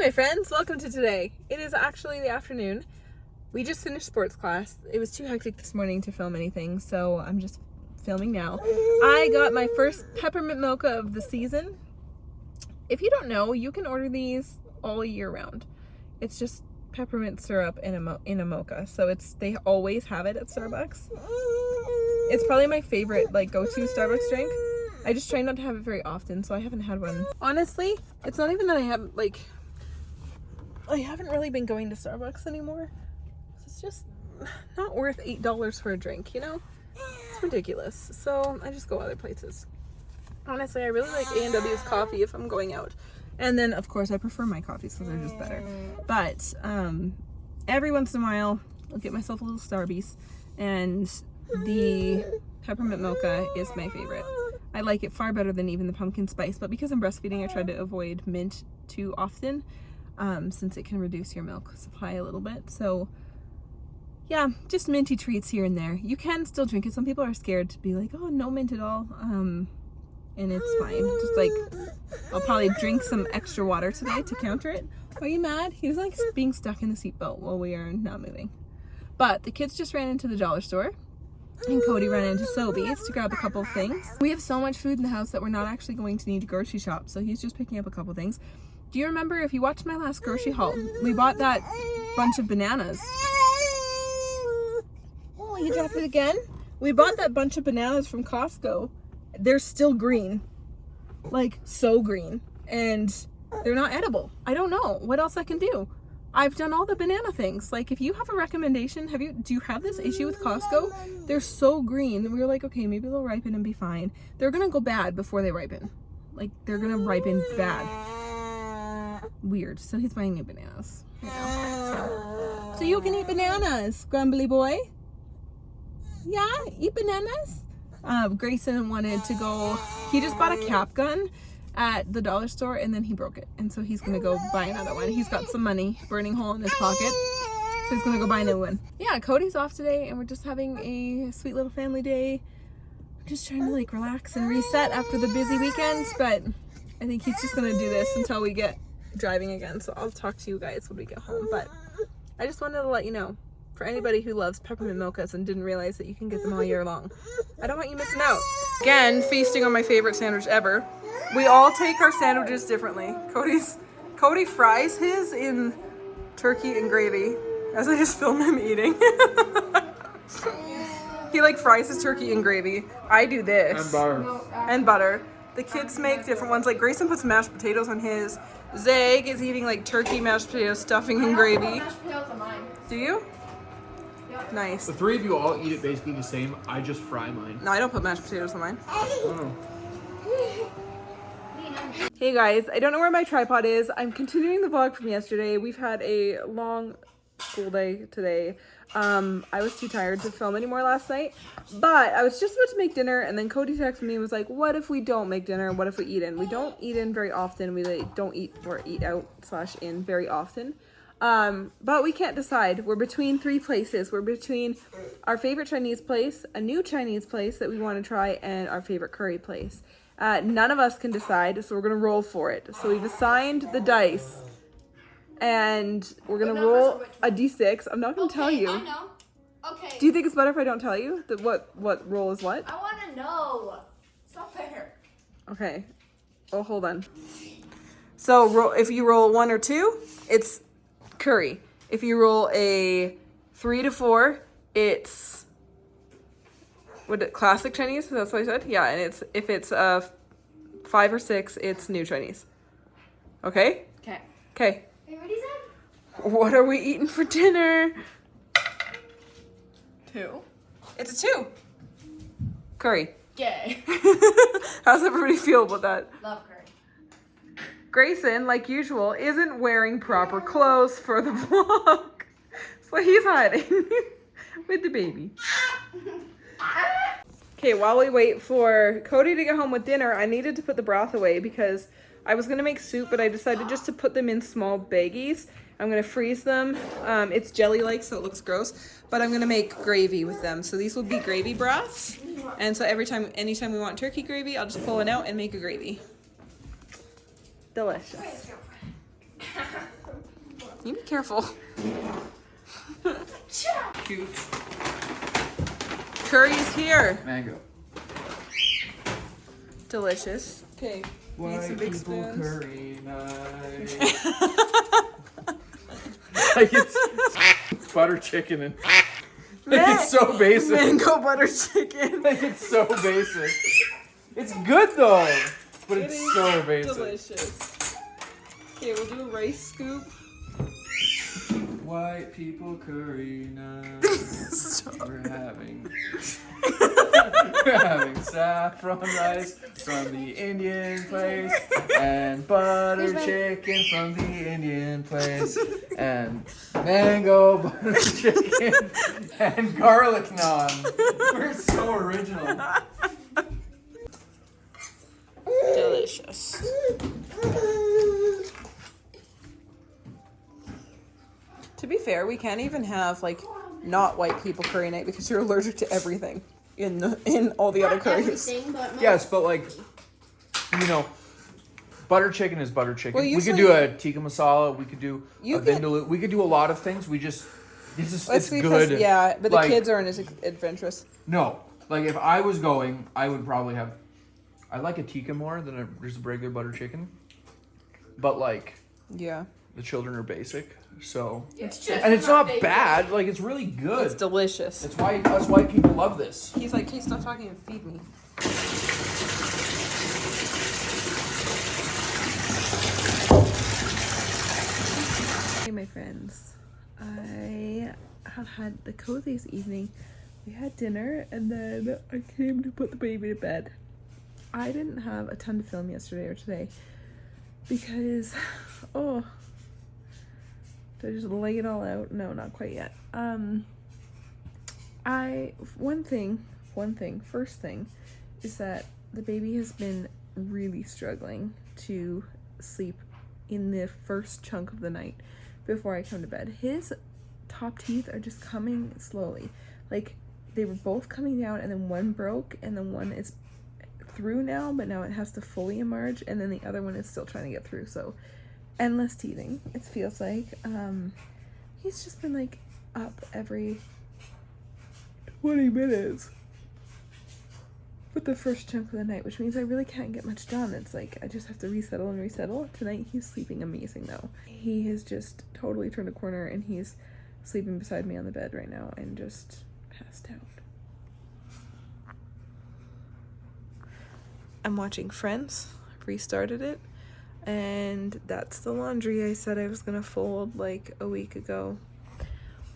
my friends, welcome to today. It is actually the afternoon. We just finished sports class. It was too hectic this morning to film anything, so I'm just filming now. I got my first peppermint mocha of the season. If you don't know, you can order these all year round. It's just peppermint syrup in a mocha, so they always have it at Starbucks. It's probably my favorite go-to Starbucks drink. I just try not to have it very often, so I haven't had one. Honestly, it's not even that I haven't really been going to Starbucks anymore. It's just not worth $8 for a drink, you know? It's ridiculous. So I just go other places. Honestly, I really like A&W's coffee if I'm going out. And then, of course, I prefer my coffees because they're just better. But every once in a while, I'll get myself a little Starbucks. And the peppermint mocha is my favorite. I like it far better than even the pumpkin spice, but because I'm breastfeeding, I try to avoid mint too often, since it can reduce your milk supply a little bit. So yeah, just minty treats here and there. You can still drink it. Some people are scared to be like, oh, no mint at all. And it's fine. Just I'll probably drink some extra water today to counter it. Are you mad? He's being stuck in the seatbelt while we are not moving. But the kids just ran into the dollar store. And Cody ran into Sobeys to grab a couple of things. We have so much food in the house that we're not actually going to need to grocery shop, so he's just picking up a couple things. Do you remember, if you watched my last grocery haul, we bought that bunch of bananas. Oh, you dropped it again? We bought that bunch of bananas from Costco. They're still green. So green. And they're not edible. I don't know what else I can do. I've done all the banana things. If you have a recommendation, do you have this issue with Costco? They're so green. We were like, okay, maybe they'll ripen and be fine. They're gonna go bad before they ripen. They're gonna ripen bad. Weird. So he's buying new bananas. So you can eat bananas, grumbly boy. Yeah, eat bananas. Grayson wanted to go. He just bought a cap gun at the dollar store, and then he broke it, and so he's gonna go buy another one. He's got some money burning hole in his pocket, so he's gonna go buy a new one. Yeah, Cody's off today, and we're just having a sweet little family day. I'm just trying to relax and reset after the busy weekends, but I think he's just gonna do this until we get driving again, so I'll talk to you guys when we get home. But I just wanted to let you know, for anybody who loves peppermint mochas and didn't realize that you can get them all year long, I don't want you missing out. Again, feasting on my favorite sandwich ever. We all take our sandwiches differently. Cody fries his in turkey and gravy as I just film him eating. He fries his turkey in gravy. I do this. And butter. And butter. The kids make different ones. Grayson puts mashed potatoes on his. Zeg is eating turkey, mashed potatoes, stuffing, and gravy. Mashed potatoes on mine. Do you? Yep. Nice. The three of you all eat it basically the same. I just fry mine. No, I don't put mashed potatoes on mine. Oh. Hey guys, I don't know where my tripod is. I'm continuing the vlog from yesterday. We've had a long school day today. I was too tired to film anymore last night, but I was just about to make dinner, and then Cody texted me and was like, what if we don't make dinner? What if we eat in? We don't eat in very often. We don't eat or eat out / in very often. But we can't decide. We're between three places. We're between our favorite Chinese place, a new Chinese place that we want to try, and our favorite curry place. None of us can decide, so we're going to roll for it. So we've assigned the dice, and we're going to roll a d6. I'm not going to tell you. I know. Okay. Do you think it's better if I don't tell you what roll is what? I want to know. It's not fair. Okay. Oh, hold on. So if you roll 1 or 2, it's curry. If you roll a 3 to 4, it's classic Chinese? That's what I said? Yeah, and if it's 5 or 6, it's new Chinese. Okay? Okay. Okay. Are you ready, Zach? What are we eating for dinner? 2. It's a 2. Curry. Yay. How's everybody feel about that? Love curry. Grayson, like usual, isn't wearing proper clothes for the vlog. So he's hiding with the baby. Okay, while we wait for Cody to get home with dinner, I needed to put the broth away because I was going to make soup, but I decided just to put them in small baggies. I'm going to freeze them. It's jelly-like, so it looks gross, but I'm going to make gravy with them. So these will be gravy broths. And so anytime we want turkey gravy, I'll just pull one out and make a gravy. Delicious. You be careful. Cute. Curry is here. Mango. Delicious. Okay. White some big people spoons. curry night. Like it's butter chicken and like it's so basic. Mango butter chicken. Like it's so basic. It's good though, but It it's is so basic. delicious. Okay, we'll do a rice scoop. White people curry night. We're having saffron rice from the Indian place and butter chicken from the Indian place and mango butter chicken and garlic naan. We're so original. Delicious. To be fair, we can't even have like not white people curry night because you're allergic to everything in all the other curries. Everything, but Yes, but like, you know, butter chicken is butter chicken. Well, We could usually- do a tikka masala. We could do You a can- vindaloo. We could do a lot of things. We just, it's That's because good. yeah, but Like, the kids aren't as adventurous. No, like if I was going, I would probably have. I like a tikka more than just a regular butter chicken. But like, Yeah, the children are basic, so it's just and it's not basic. bad. Like it's really good. it's delicious. That's why us white people love this. He's like, hey, stop talking and feed me. Hey, my friends. I have had the coziest evening. We had dinner and then I came to put the baby to bed. I didn't have a ton to film yesterday or today because, oh, did I just lay it all out? No, not quite yet. First thing is that the baby has been really struggling to sleep in the first chunk of the night before I come to bed. His top teeth are just coming slowly. Like, they were both coming down and then one broke and then one is through now, but now it has to fully emerge and then the other one is still trying to get through. So endless teething, it feels like. He's just been like up every 20 minutes with the first chunk of the night, which means I really can't get much done. It's like I just have to resettle and resettle. Tonight he's sleeping amazing though. He has just totally turned a corner and he's sleeping beside me on the bed right now and just passed out. I'm watching Friends. I've restarted it. And that's the laundry I said I was gonna fold like a week ago.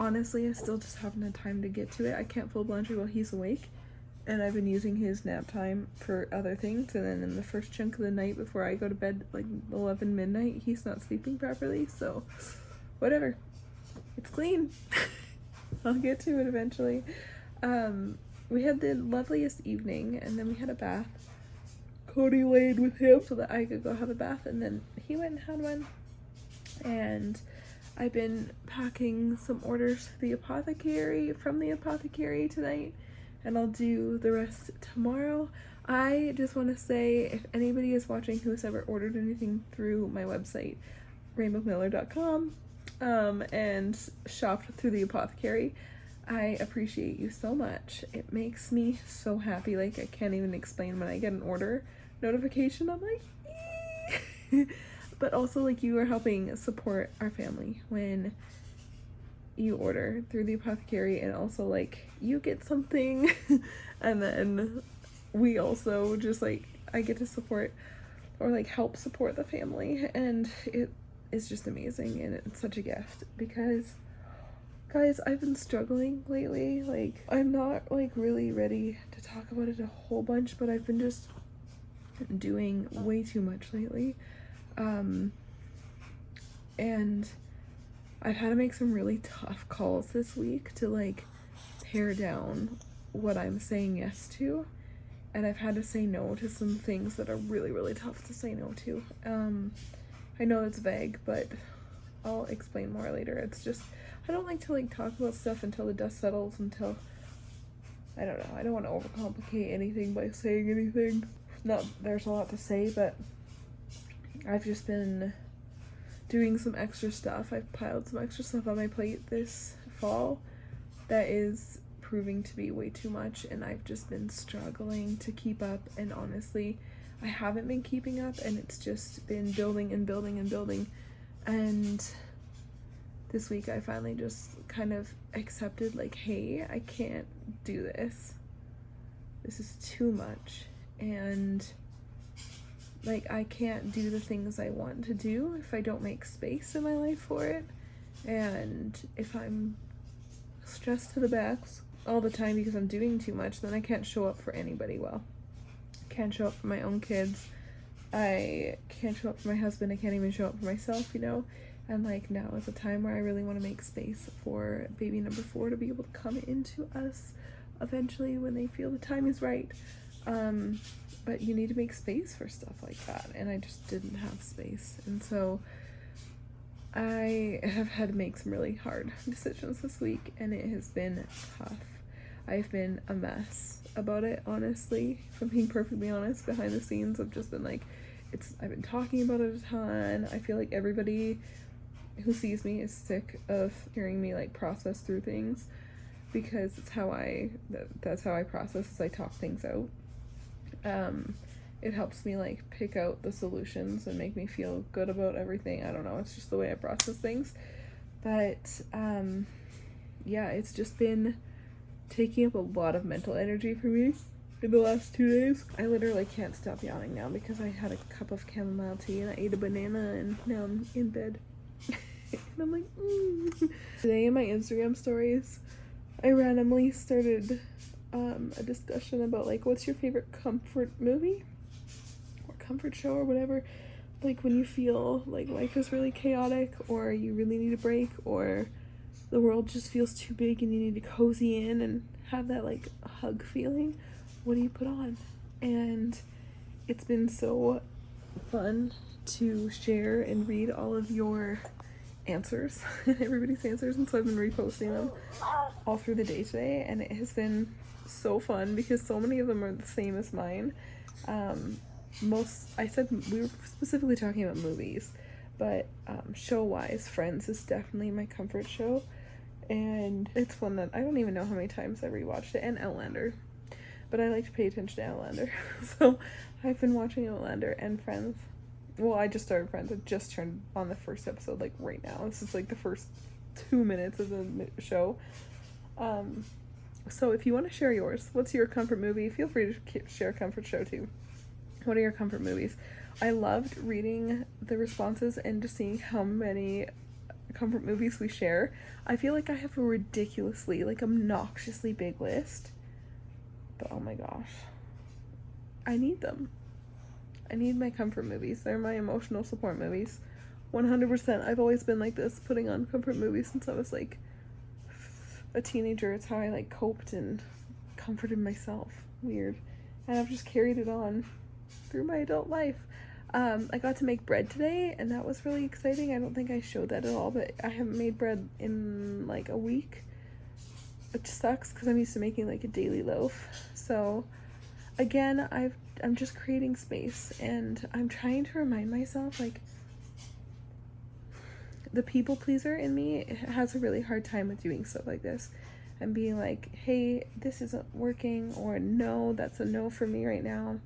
Honestly, I still just haven't had time to get to it. I can't fold laundry while he's awake. And I've been using his nap time for other things. And then in the first chunk of the night before I go to bed, like 11 midnight, he's not sleeping properly. So, whatever. It's clean. I'll get to it eventually. We had the loveliest evening. And then we had a bath. Cody laid with him so that I could go have a bath, and then he went and had one. And I've been packing some orders for the apothecary tonight, and I'll do the rest tomorrow. I just want to say, if anybody is watching who has ever ordered anything through my website, rainbowmiller.com, and shopped through the apothecary, I appreciate you so much. It makes me so happy. Like, I can't even explain. When I get an order notification, I'm like, eee! But also, like, you are helping support our family when you order through the apothecary, and also, like, you get something and then we also just, like, I get to support or, like, help support the family, and it is just amazing, and it's such a gift because, guys, I've been struggling lately. Like, I'm not, like, really ready to talk about it a whole bunch, but I've been just doing way too much lately. And I've had to make some really tough calls this week to, like, pare down what I'm saying yes to. And I've had to say no to some things that are really, really tough to say no to. I know it's vague, but I'll explain more later. It's just, I don't like to, like, talk about stuff until the dust settles, until, I don't know, I don't want to overcomplicate anything by saying anything. Not, there's a lot to say, but I've just been doing some extra stuff. I've piled some extra stuff on my plate this fall that is proving to be way too much, and I've just been struggling to keep up, and honestly I haven't been keeping up, and it's just been building and building and building. And this week I finally just kind of accepted, like, hey, I can't do this. This is too much, and like I can't do the things I want to do if I don't make space in my life for it. And if I'm stressed to the max all the time because I'm doing too much, then I can't show up for anybody well. I can't show up for my own kids. I can't show up for my husband. I can't even show up for myself, you know? And like now is a time where I really want to make space for baby number 4 to be able to come into us eventually when they feel the time is right. But you need to make space for stuff like that, and I just didn't have space. And so I have had to make some really hard decisions this week, and it has been tough. I've been a mess about it, honestly, if I'm being perfectly honest. Behind the scenes, I've just been like, I've been talking about it a ton. I feel like everybody who sees me is sick of hearing me like process through things, because it's how that's how I process, is I talk things out. It helps me like pick out the solutions and make me feel good about everything. I don't know, it's just the way I process things. But yeah, it's just been taking up a lot of mental energy for me in the last 2 days. I literally can't stop yawning now because I had a cup of chamomile tea and I ate a banana, and now I'm in bed. And I'm like, Today in my Instagram stories, I randomly started a discussion about like, what's your favorite comfort movie or comfort show or whatever, like when you feel like life is really chaotic, or you really need a break, or the world just feels too big and you need to cozy in and have that like hug feeling. What do you put on? And it's been so fun to share and read all of your answers, everybody's answers, and so I've been reposting them all through the day today, and it has been so fun because so many of them are the same as mine. I said we were specifically talking about movies, but show wise, Friends is definitely my comfort show, and it's one that I don't even know how many times I rewatched it, and Outlander, but I like to pay attention to Outlander. So I've been watching Outlander and Friends. Well, I just started Friends. I just turned on the first episode like right now. This is like the first 2 minutes of the show. So if you want to share yours, what's your comfort movie? Feel free to share a comfort show too. What are your comfort movies? I loved reading the responses and just seeing how many comfort movies we share. I feel like I have a ridiculously, like obnoxiously big list. But oh my gosh. I need them. I need my comfort movies. They're my emotional support movies. 100%. I've always been like this, putting on comfort movies since I was like a teenager. It's how I like coped and comforted myself. Weird. And I've just carried it on through my adult life. I got to make bread today, and that was really exciting. I don't think I showed that at all, but I haven't made bread in like a week, which sucks because I'm used to making like a daily loaf. So again, I'm just creating space, and I'm trying to remind myself, like, the people pleaser in me has a really hard time with doing stuff like this and being like, hey, this isn't working, or no, that's a no for me right now.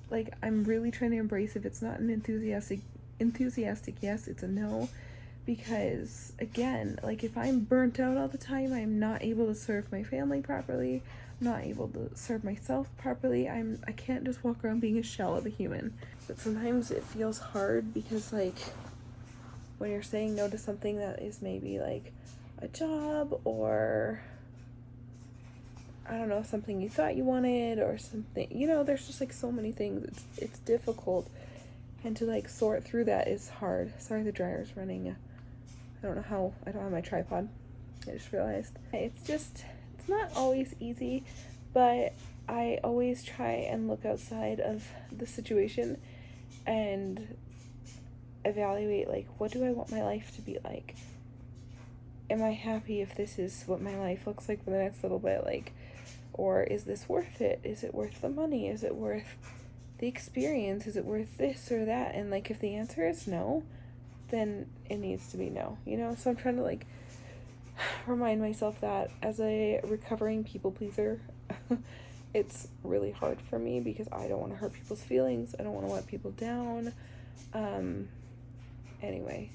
Like, I'm really trying to embrace, if it's not an enthusiastic yes, it's a no, because again, like, if I'm burnt out all the time, I'm not able to serve my family properly, I'm not able to serve myself properly. I can't just walk around being a shell of a human. But sometimes it feels hard because, like, when you're saying no to something that is maybe like a job, or I don't know, something you thought you wanted, or something, you know, there's just like so many things. It's difficult, and to like sort through that is hard. Sorry, the dryer's running. I don't know how. I don't have my tripod. I just realized. It's not always easy, but I always try and look outside of the situation and evaluate, like, what do I want my life to be like? Am I happy if this is what my life looks like for the next little bit? Like, or is this worth it? Is it worth the money? Is it worth the experience? Is it worth this or that? And like, if the answer is no, then it needs to be no, you know? So I'm trying to like remind myself that as a recovering people pleaser, it's really hard for me because I don't want to hurt people's feelings. I don't want to let people down. Anyway,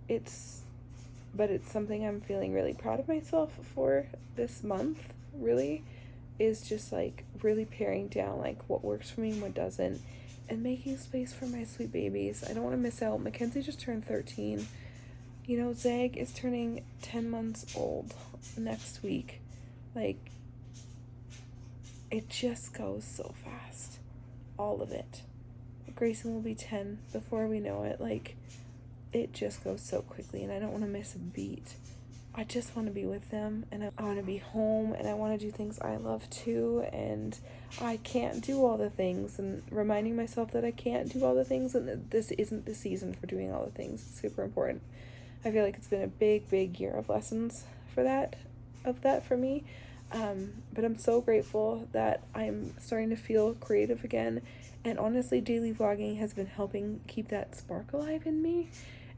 it's something I'm feeling really proud of myself for this month, really, is just like really paring down like what works for me and what doesn't, and making space for my sweet babies. I don't want to miss out. Mackenzie just turned 13. You know, Zag is turning 10 months old next week. Like, it just goes so fast. All of it. Grayson will be 10 before we know it. Like, it just goes so quickly, and I don't want to miss a beat. I just want to be with them, and I want to be home, and I want to do things I love too, and I can't do all the things, and reminding myself that I can't do all the things, and that this isn't the season for doing all the things. It's super important. I feel like it's been a big year of lessons for that for me. But I'm so grateful that I'm starting to feel creative again, and honestly, daily vlogging has been helping keep that spark alive in me,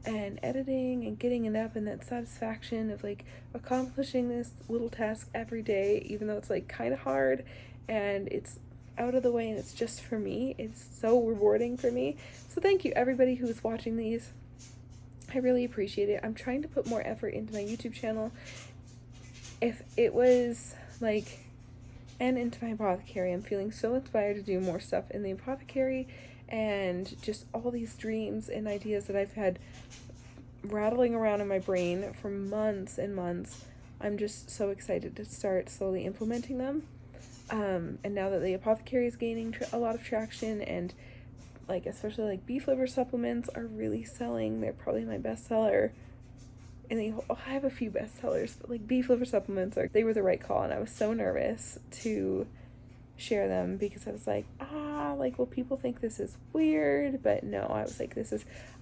and editing and getting it up, and that satisfaction of like accomplishing this little task every day, even though it's like kind of hard and it's out of the way and it's just for me. It's so rewarding for me. So thank you everybody who is watching these. I really appreciate it. I'm trying to put more effort into my YouTube channel. If it was like, and into my apothecary, I'm feeling so inspired to do more stuff in the apothecary, and just all these dreams and ideas that I've had rattling around in my brain for months and months. I'm just so excited to start slowly implementing them. And now that the apothecary is gaining a lot of traction, and like especially like beef liver supplements are really selling. They're probably my bestseller. And I have a few bestsellers, but like beef liver supplements they were the right call, and I was so nervous to share them because I was like, like, will people think this is weird? But no, I was like,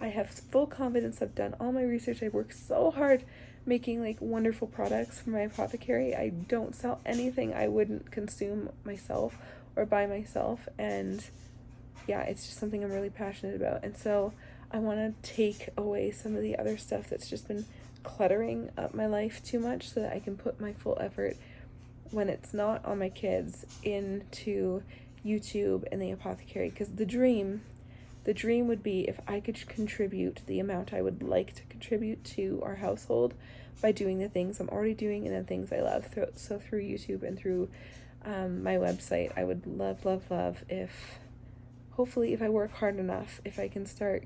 I have full confidence. I've done all my research. I worked so hard making like wonderful products for my apothecary. I don't sell anything I wouldn't consume myself or buy myself, and yeah, it's just something I'm really passionate about. And so I want to take away some of the other stuff that's just been cluttering up my life too much, so that I can put my full effort, when it's not on my kids, into YouTube and the apothecary. Because the dream would be if I could contribute the amount I would like to contribute to our household by doing the things I'm already doing and the things I love. So through YouTube and through my website, I would love if, hopefully, if I work hard enough, if I can start,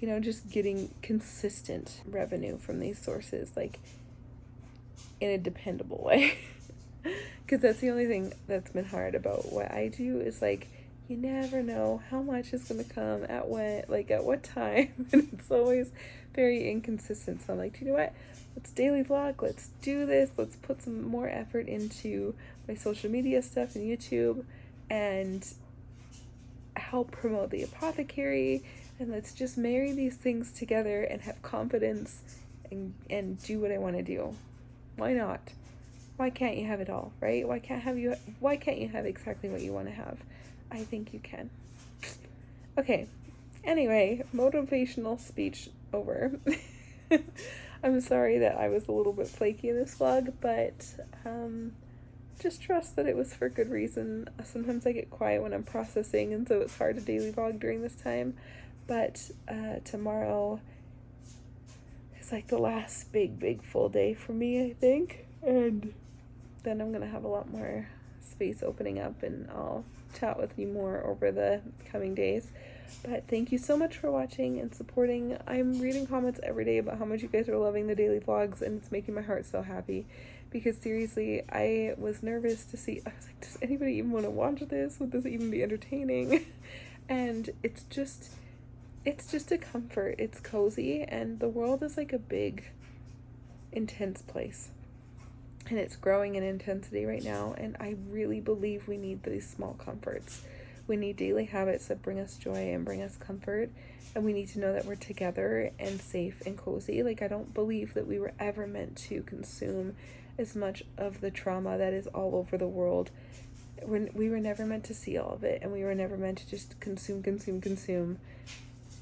you know, just getting consistent revenue from these sources, like in a dependable way. Because that's the only thing that's been hard about what I do, is like, you never know how much is going to come at what time, and it's always very inconsistent. So I'm like, do you know what, let's daily vlog, let's do this, let's put some more effort into my social media stuff and YouTube, and help promote the apothecary, and let's just marry these things together and have confidence and do what I want to do. Why not? Why can't you have it all, right? Why can't you have exactly what you want to have? I think you can. Okay. Anyway, motivational speech over. I'm sorry that I was a little bit flaky in this vlog, but just trust that it was for good reason. Sometimes I get quiet when I'm processing, and so it's hard to daily vlog during this time. But tomorrow is like the last big full day for me, I think. And then I'm going to have a lot more space opening up, and I'll chat with you more over the coming days. But thank you so much for watching and supporting. I'm reading comments every day about how much you guys are loving the daily vlogs, and it's making my heart so happy. Because seriously, I was nervous to see, I was like, does anybody even want to watch this? Would this even be entertaining? And it's just a comfort. It's cozy, and the world is like a big, intense place. And it's growing in intensity right now, and I really believe we need these small comforts. We need daily habits that bring us joy and bring us comfort, and we need to know that we're together and safe and cozy. Like, I don't believe that we were ever meant to consume as much of the trauma that is all over the world. We were never meant to see all of it, and we were never meant to just consume.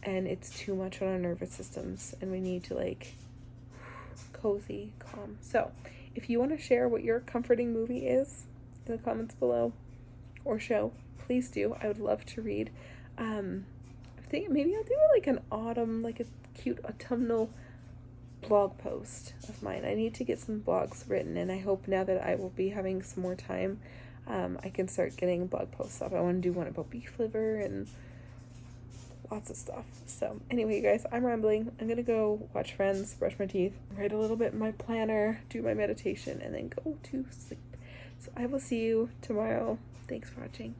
and it's too much on our nervous systems, and we need to like cozy, calm. So if you want to share what your comforting movie is in the comments below or show, please do. I would love to read. I think maybe I'll do like an autumn, like a cute autumnal blog post of mine. I need to get some blogs written, and I hope now that I will be having some more time, I can start getting blog posts up. I want to do one about beef liver and lots of stuff. So anyway, you guys, I'm rambling. I'm gonna go watch Friends, brush my teeth, write a little bit in my planner, do my meditation, and then go to sleep. So I will see you tomorrow. Thanks for watching.